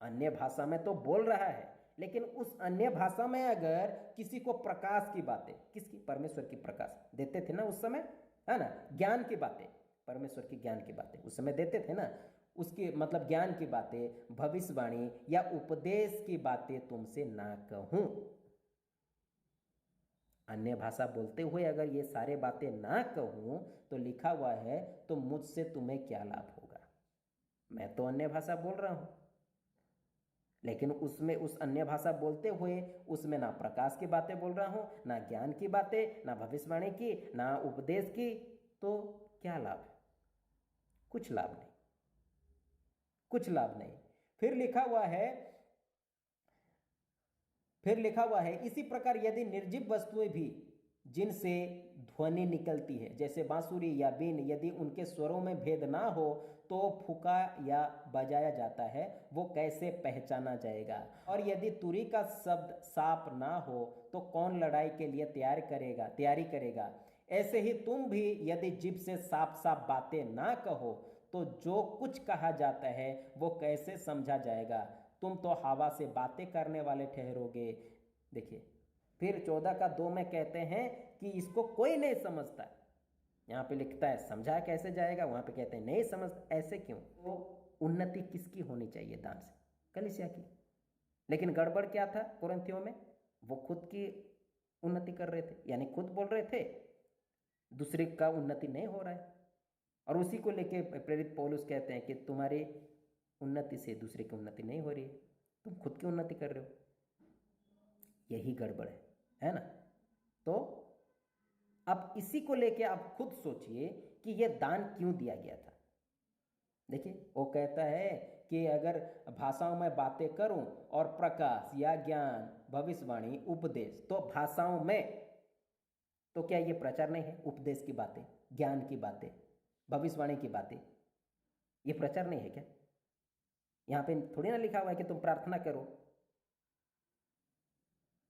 अन्य भाषा में तो बोल रहा है लेकिन उस अन्य भाषा में अगर किसी को प्रकाश की बातें, किसकी, परमेश्वर की प्रकाश देते थे ना उस समय, है ना, ज्ञान की बातें, परमेश्वर की ज्ञान की बातें उस समय देते थे ना, उसकी मतलब ज्ञान की बातें, भविष्यवाणी या उपदेश की बातें तुमसे ना कहूं। अन्य भाषा बोलते हुए अगर ये सारे बातें ना कहूं तो लिखा हुआ है तो मुझसे तुम्हें क्या लाभ होगा। मैं तो अन्य भाषा बोल रहा हूं, लेकिन उसमें उस अन्य भाषा बोलते हुए उसमें ना प्रकाश की बातें बोल रहा हूं, ना ज्ञान की बातें, ना भविष्यवाणी की, ना उपदेश की, तो क्या लाभ? कुछ लाभ नहीं, कुछ लाभ नहीं। फिर लिखा हुआ है इसी प्रकार यदि निर्जीव वस्तुएं भी जिनसे ध्वनि निकलती है, जैसे बांसुरी या बीन, यदि उनके स्वरों में भेद ना हो तो फूका या बजाया जाता है, वो कैसे पहचाना जाएगा? और यदि तुरी का शब्द साफ ना हो तो कौन लड़ाई के लिए तैयारी करेगा? ऐसे ही तुम भी यदि जीभ से साफ साफ बातें ना कहो तो जो कुछ कहा जाता है वो कैसे समझा जाएगा? तुम तो हवा से बातें करने वाले ठहरोगे। देखिए, फिर 14 का 2 में कहते हैं कि इसको कोई नहीं समझता। यहाँ पे लिखता है समझा कैसे जाएगा, वहां पे कहते हैं नहीं समझता। ऐसे क्यों? तो उन्नति किसकी होनी चाहिए? दान से, कलीसिया की। लेकिन गड़बड़ क्या था कुरिन्थियों में? वो खुद की उन्नति कर रहे थे, यानी खुद बोल रहे थे, दूसरे का उन्नति नहीं हो रहा है। और उसी को लेके प्रेरित पौलुस कहते हैं कि तुम्हारी उन्नति से दूसरे की उन्नति नहीं हो रही है, तुम खुद की उन्नति कर रहे हो। यही गड़बड़ है ना? तो अब इसी को लेके आप खुद सोचिए कि यह दान क्यों दिया गया था। देखिए, वो कहता है कि अगर भाषाओं में बातें करूं और प्रकाश या ज्ञान, भविष्यवाणी, उपदेश, तो भाषाओं में, तो क्या ये प्रचार नहीं है? उपदेश की बातें, ज्ञान की बातें, भविष्यवाणी की बातें, ये प्रचार नहीं है क्या? यहां पे थोड़ी ना लिखा हुआ है कि तुम प्रार्थना करो,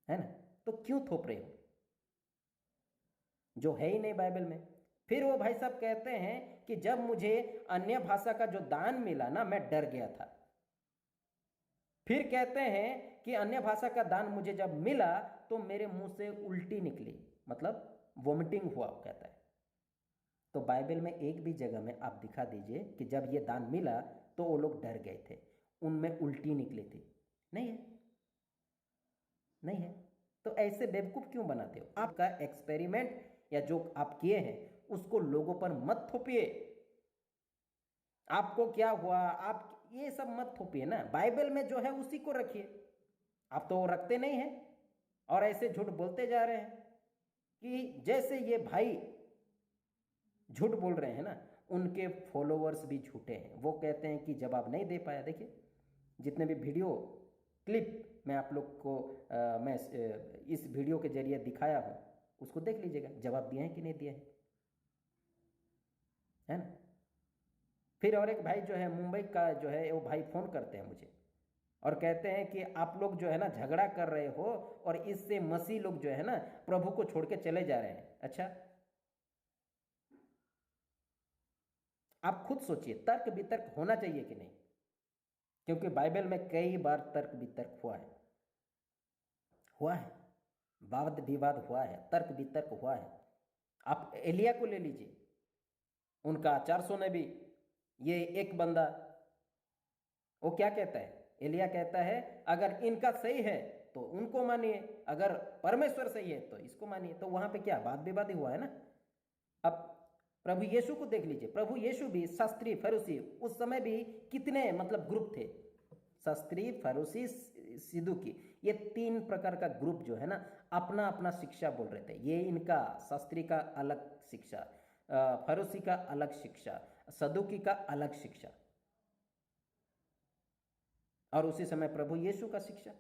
है ना? तो क्यों थोप रहे हो जो है ही नहीं बाइबल में? फिर वो भाई साहब कहते हैं कि जब मुझे अन्य भाषा का जो दान मिला ना, मैं डर गया था। फिर कहते हैं कि अन्य भाषा का दान मुझे जब मिला तो मेरे मुंह से उल्टी निकली, मतलब वोमिटिंग हुआ, कहता है। तो बाइबल में एक भी जगह में आप दिखा दीजिए कि जब ये दान मिला तो वो लोग डर गए थे, उनमें उल्टी निकली थी। नहीं है, नहीं है। तो ऐसे बेवकूफ क्यों बनाते हो? आपका एक्सपेरिमेंट या जो आप किए हैं उसको लोगों पर मत थोपिए। आपको क्या हुआ, आप ये सब मत थोपिए ना। बाइबल में जो है उसी को रखिए। आप तो रखते नहीं हैं और ऐसे झूठ बोलते जा रहे हैं कि जैसे ये भाई झूठ बोल रहे हैं ना, उनके फॉलोअर्स भी झूठे हैं। वो कहते हैं कि जवाब नहीं दे पाया। देखिए, जितने भी वीडियो क्लिप मैं आप लोग को मैं इस वीडियो के जरिए दिखाया हूं, उसको देख लीजिएगा, जवाब दिए हैं कि नहीं दिए हैं, है ना? फिर और एक भाई जो है मुंबई का जो है, वो भाई फोन करते हैं मुझे और कहते हैं कि आप लोग जो है ना झगड़ा कर रहे हो और इससे मसीह लोग जो है ना प्रभु को छोड़ के चले जा रहे हैं। अच्छा, आप खुद सोचिए, तर्क वितर्क होना चाहिए कि नहीं? क्योंकि बाइबल में कई बार तर्क वितर्क हुआ है, वाद विवाद हुआ है, तर्क वितर्क हुआ है। आप एलिया को ले लीजिए, उनका 400 नबी, ये एक बंदा, वो क्या कहता है? एलिया कहता है अगर इनका सही है तो उनको मानिए, अगर परमेश्वर सही है तो इसको मानिए। तो वहां पे क्या वाद विवाद ही हुआ है ना। अब प्रभु यीशु को देख लीजिए, प्रभु यीशु भी शास्त्री फरीसी, उस समय भी कितने मतलब ग्रुप थे, शास्त्री, फरीसी, सदूकी, ये 3 प्रकार का ग्रुप जो है ना अपना अपना शिक्षा बोल रहे थे। ये इनका शास्त्री का अलग शिक्षा, फरीसी का अलग शिक्षा, सदूकी का अलग शिक्षा, और उसी समय प्रभु यीशु का शिक्षा,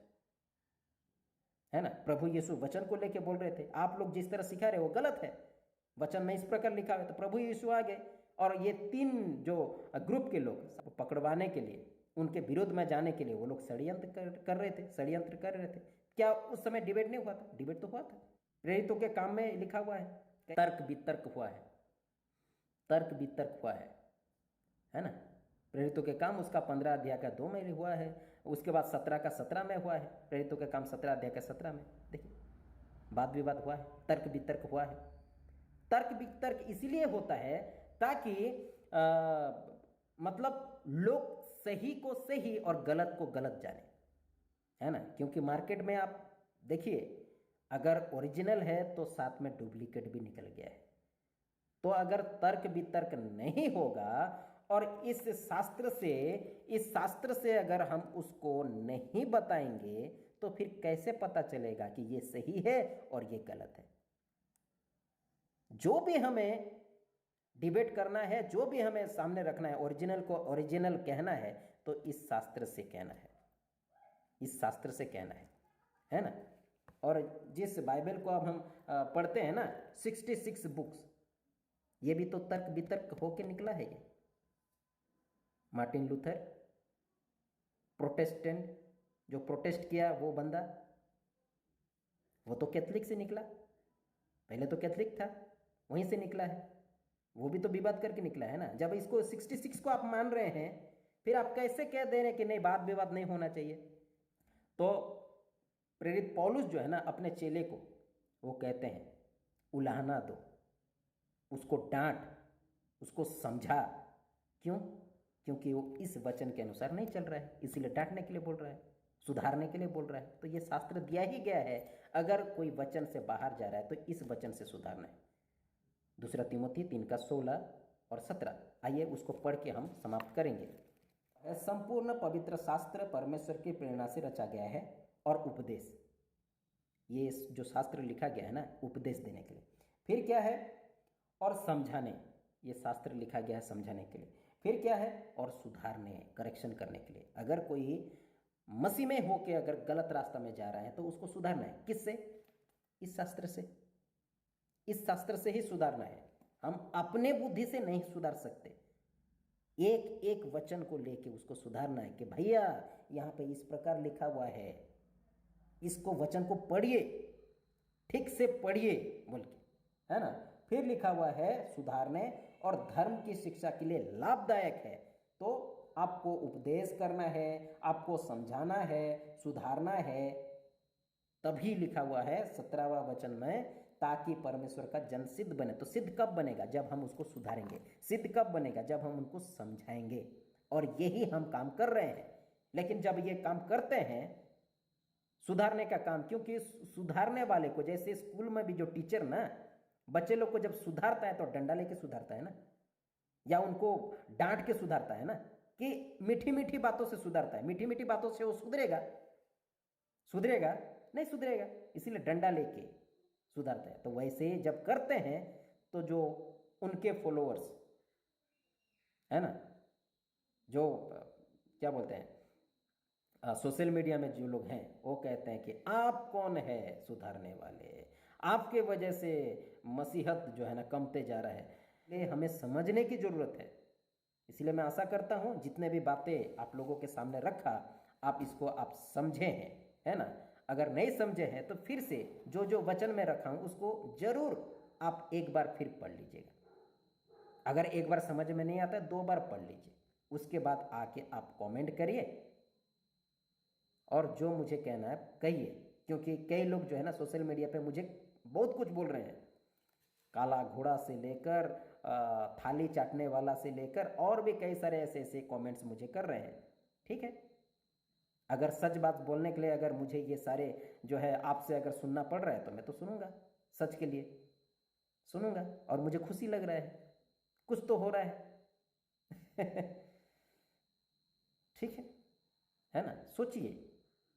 है ना? प्रभु यीशु वचन को लेके बोल रहे थे, आप लोग जिस तरह सिखा रहे हो वो गलत है, वचन में इस प्रकार लिखा है। तो प्रभु यीशु आ गए और ये 3 जो ग्रुप के लोग पकड़वाने के लिए, उनके विरोध में जाने के लिए वो लोग षड्यंत्र कर रहे थे। क्या उस समय डिबेट नहीं हुआ था? डिबेट तो हुआ था। प्रेरितों के काम में लिखा हुआ है तर्क वितर्क हुआ है, तर्क वितर्क हुआ है ना? प्रेरितों के काम उसका 15 अध्याय का 2 में हुआ है। उसके बाद 17 का 17 में हुआ है, प्रेरितों का काम 17 अध्याय का 17 में। देखिए वाद विवाद हुआ है, तर्क वितर्क हुआ है। तर्क वितर्क इसलिए होता है ताकि मतलब लोग सही को सही और गलत को गलत जाने, है ना। क्योंकि मार्केट में आप देखिए, अगर ओरिजिनल है तो साथ में डुप्लीकेट भी निकल गया है। तो अगर तर्क वितर्क नहीं होगा और इस शास्त्र से अगर हम उसको नहीं बताएंगे तो फिर कैसे पता चलेगा कि ये सही है और ये गलत है। जो भी हमें डिबेट करना है, जो भी हमें सामने रखना है, ओरिजिनल को ओरिजिनल कहना है तो इस शास्त्र से कहना है, इस शास्त्र से कहना है ना। और जिस बाइबल को अब हम पढ़ते हैं ना, 66 बुक्स, ये भी तो तर्क वितर्क होके निकला है। ये मार्टिन लूथर प्रोटेस्टेंट, जो प्रोटेस्ट किया वो बंदा, वो तो कैथलिक से निकला, पहले तो कैथलिक था, वहीं से निकला है, वो भी तो विवाद करके निकला है ना। जब इसको 66 को आप मान रहे हैं, फिर आप कैसे कह दे रहे हैं कि नहीं वाद विवाद नहीं होना चाहिए। तो प्रेरित पौलुस जो है ना, अपने चेले को वो कहते हैं उलाहना दो, उसको डांट, उसको समझा। क्यों? क्योंकि वो इस वचन के अनुसार नहीं चल रहा है, इसीलिए डांटने के लिए बोल रहा है, सुधारने के लिए बोल रहा है। तो ये शास्त्र दिया ही गया है, अगर कोई वचन से बाहर जा रहा है तो इस वचन से सुधारना है। 2 तीमुथी 3 का 16 और 17, आइए उसको पढ़ के हम समाप्त करेंगे। संपूर्ण पवित्र शास्त्र परमेश्वर की प्रेरणा से रचा गया है और उपदेश, ये जो शास्त्र लिखा गया है ना, उपदेश देने के लिए। फिर क्या है? और समझाने, ये शास्त्र लिखा गया है समझाने के लिए। फिर क्या है? और सुधारने, करेक्शन करने के लिए। अगर कोई मसीह में होके अगर गलत रास्ता में जा रहा है तो उसको सुधारना है। किससे? इस शास्त्र से, इस शास्त्र से ही सुधारना है। हम अपने बुद्धि से नहीं सुधार सकते, एक एक वचन को लेके उसको सुधारना है कि भैया यहाँ पे इस प्रकार लिखा हुआ है, इसको वचन को पढ़िए, ठीक से पढ़िए बोल के, है ना। फिर लिखा हुआ है सुधारने और धर्म की शिक्षा के लिए लाभदायक है। तो आपको उपदेश करना है, आपको समझाना है, सुधारना है। तभी लिखा हुआ है 17वां वचन में, ताकि परमेश्वर का जन सिद्ध बने। तो सिद्ध कब बनेगा? जब हम उसको सुधारेंगे। सिद्ध कब बनेगा? जब हम उनको समझाएंगे। और यही हम काम कर रहे हैं। लेकिन जब ये काम करते हैं, सुधारने का काम, क्योंकि सुधारने वाले को, जैसे स्कूल में भी जो टीचर ना बच्चे लोग को जब सुधारता है तो डंडा लेके सुधारता है ना, या उनको डांट के सुधारता है ना, कि मीठी मीठी बातों से सुधारता है। मीठी मीठी बातों से वो सुधरेगा? सुधरेगा नहीं, सुधरेगा, इसीलिए डंडा लेके सुधारता है। तो वैसे जब करते हैं तो जो उनके फॉलोअर्स है ना, जो क्या बोलते हैं, सोशल मीडिया में जो लोग हैं, वो कहते हैं कि आप कौन है सुधारने वाले, आपके वजह से मसीहत जो है ना कमते जा रहा है। ये हमें समझने की ज़रूरत है। इसलिए मैं आशा करता हूँ जितने भी बातें आप लोगों के सामने रखा, आप इसको आप समझे हैं, है ना। अगर नहीं समझे हैं तो फिर से जो जो वचन में रखा हूँ उसको जरूर आप एक बार फिर पढ़ लीजिएगा। अगर एक बार समझ में नहीं आता है, 2 बार पढ़ लीजिए, उसके बाद आके आप कमेंट करिए और जो मुझे कहना है कहिए। क्योंकि कई लोग जो है ना सोशल मीडिया पे मुझे बहुत कुछ बोल रहे हैं, काला घोड़ा से लेकर थाली चाटने वाला से लेकर और भी कई सारे ऐसे ऐसे कमेंट्स मुझे कर रहे हैं। ठीक है, अगर सच बात बोलने के लिए अगर मुझे ये सारे जो है आपसे अगर सुनना पड़ रहा है तो मैं तो सुनूंगा, सच के लिए सुनूंगा, और मुझे खुशी लग रहा है, कुछ तो हो रहा है। ठीक है ना। सोचिए,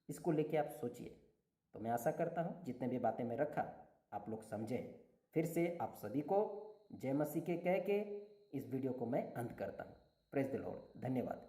इसको लेके आप सोचिए। तो मैं आशा करता हूँ जितने भी बातें मैं रखा आप लोग समझें। फिर से आप सभी को जय मसीह के कह के इस वीडियो को मैं अंत करता हूँ। Praise the Lord. धन्यवाद।